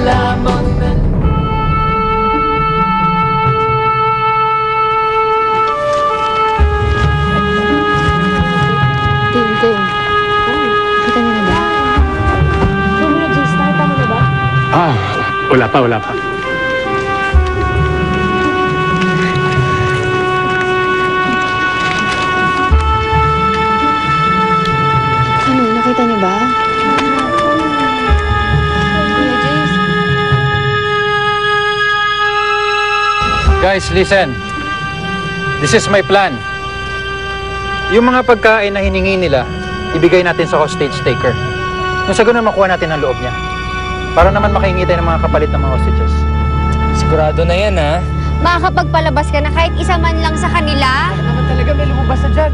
lamang na... Ting. Kita niyo na ba? Sabi mo na, Jace, nakita mo na ba? Wala pa. Ano, nakita niyo ba? Kuya Jace. Guys, listen. This is my plan. Yung mga pagkain na hiningi nila, ibigay natin sa hostage taker. Nung sa ganun, makuha natin ang loob niya. Para naman makahingi tayo ng mga kapalit ng mga hostages. Sigurado na yan, ha? Makakapagpalabas ka na kahit isa man lang sa kanila? Baka naman talaga may lumabas na dyan.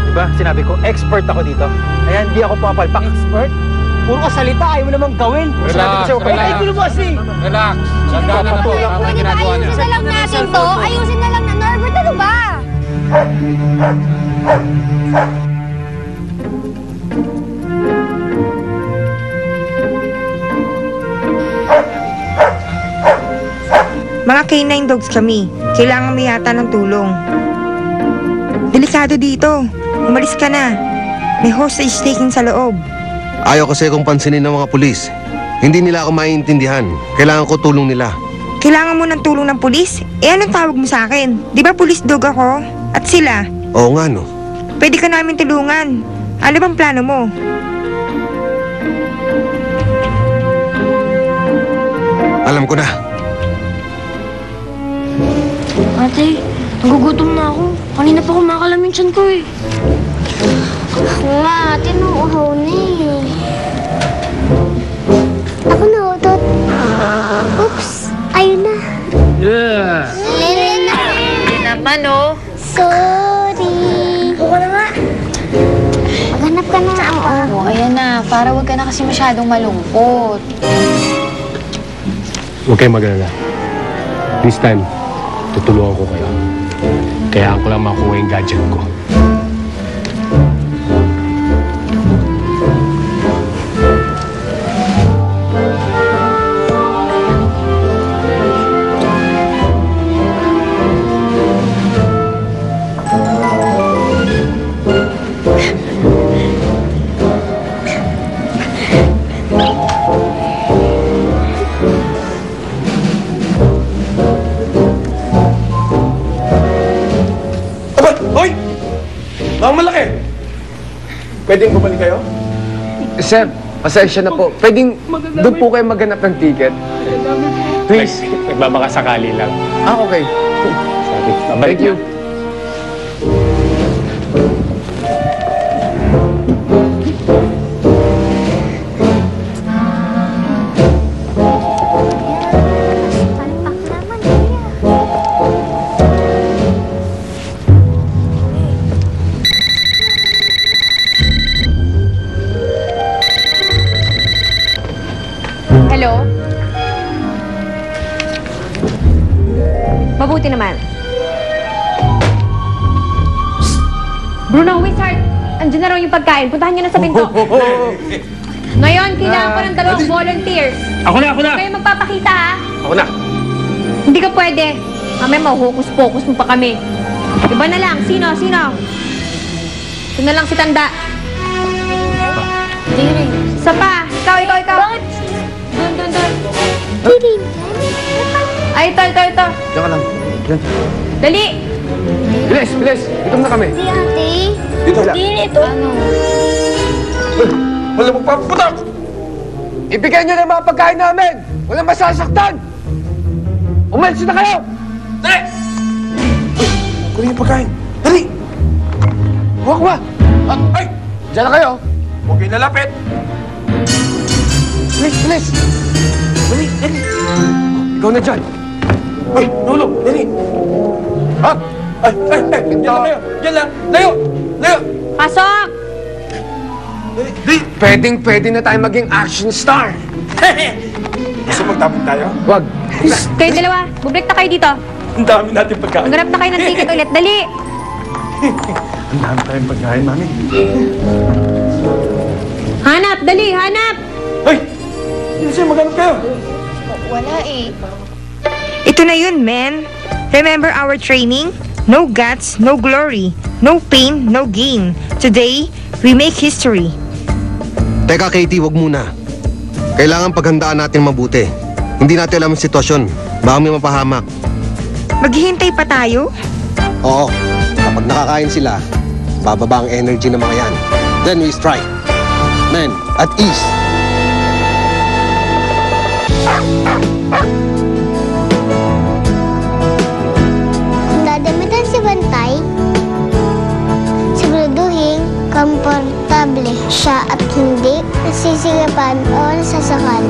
Diba? Sinabi ko, expert ako dito. Kaya hindi ako pumapalpak. Expert? Puro ka salita, ayaw mo namang gawin. Sinabi ko sa'yo, Ay, gulo mo kasi. Relax. Sandaan na po ang Pwede ba ginagawa niya. ayusin na lang natin to? Ayusin na lang na, Norbert, ano ba? Mga canine dogs kami. Kailangan mo yata ng tulong. Delikado dito. Umalis ka na. May hostage taking sa loob. Ayaw kasi akong pansinin ng mga pulis. Hindi nila ako maiintindihan. Kailangan ko tulong nila. Kailangan mo ng tulong ng pulis? Anong tawag mo sa akin? Di ba pulis dog ako? At sila? Oo nga, no? Pwede ka namin tulungan. Ano bang plano mo? Alam ko na. Ate, nagugutom na ako. Kanina pa kumakalam yung tiyan ko eh. Ako nga, ate, nauuhaw na eh. Ako nauutot. Oops, ayun na. Yeah! Lili na. Hindi naman oh. Sorry. Buka na nga. Maghanap ka na. Oo, ayan na. Para wag ka na kasi masyadong malungkot. Huwag kayong mag-alala. This time, tutulungan ko kayo. Kaya ko lang makuha yung gadget ko. Hoy! Bang malaki! Pwedeng bumalik kayo? Sir, pasensya na po. Pwedeng doon po kayo maghanap ng ticket? Please. Nagbabakasakali lang. Okay. Sorry. Babalik Thank you. Palpak naman kaya. Hello? Mabuti naman. Bruno, Wizard! Andiyan na raw yung pagkain. Puntahan niyo na sa pinto. Ngayon, kailangan ko ng dalawang volunteers. Ako na! Kayo magpapakita, ha? Ako na. Hindi ka pwede. Mamaya mahuhukus-pokus mo pa kami. Iba na lang. Sino? Ito na lang si Tanda. Isa pa. Ikaw. Bakit? Doon. Ay, ito. Diyan ka lang. Diyan. Dali! Bilis! Gutom na kami. Si ate. Dito. Ito. Ano? Wala magpapaputak! Ibigay niyo na yung mga pagkain namin! Walang masasaktan! Umalis na kayo! Dali! Kunin yung pagkain. Dali! Huwag! Ay! Diyan na kayo! Huwag kayo nalapit. Bilis! Dali! Ikaw na dyan! Ay! Lolo! Dali! Up! Ay! Diyan lang kayo! Diyan lang! Layo! Pasok! Dali! Pwede na tayo maging action star! Gusto magtapon tayo? Huwag! Kayo dalawa, bublik na kayo dito. Ang dami natin pagkain. Maghanap na kayo ng ticket ulit. Dali! Ang dami tayong pagkain, mami. Hanap! Dali! Hanap! Ay! Hindi siya, maghanap kayo. Wala eh. Ito na yun, men. Remember our training? No guts, no glory. No pain, no gain. Today, we make history. Teka, Katie, wag muna. Kailangan paghandaan natin mabuti. Hindi natin alam ang sitwasyon. Baka may mapahamak. Maghihintay pa tayo? Oo, kapag nakakain sila, bababa ang energy ng mga yan. Then we strike. Men, at ease. Kung dadamitan si Bantay, siguraduhin komportable siya at hindi nasisigapan o nasasakal.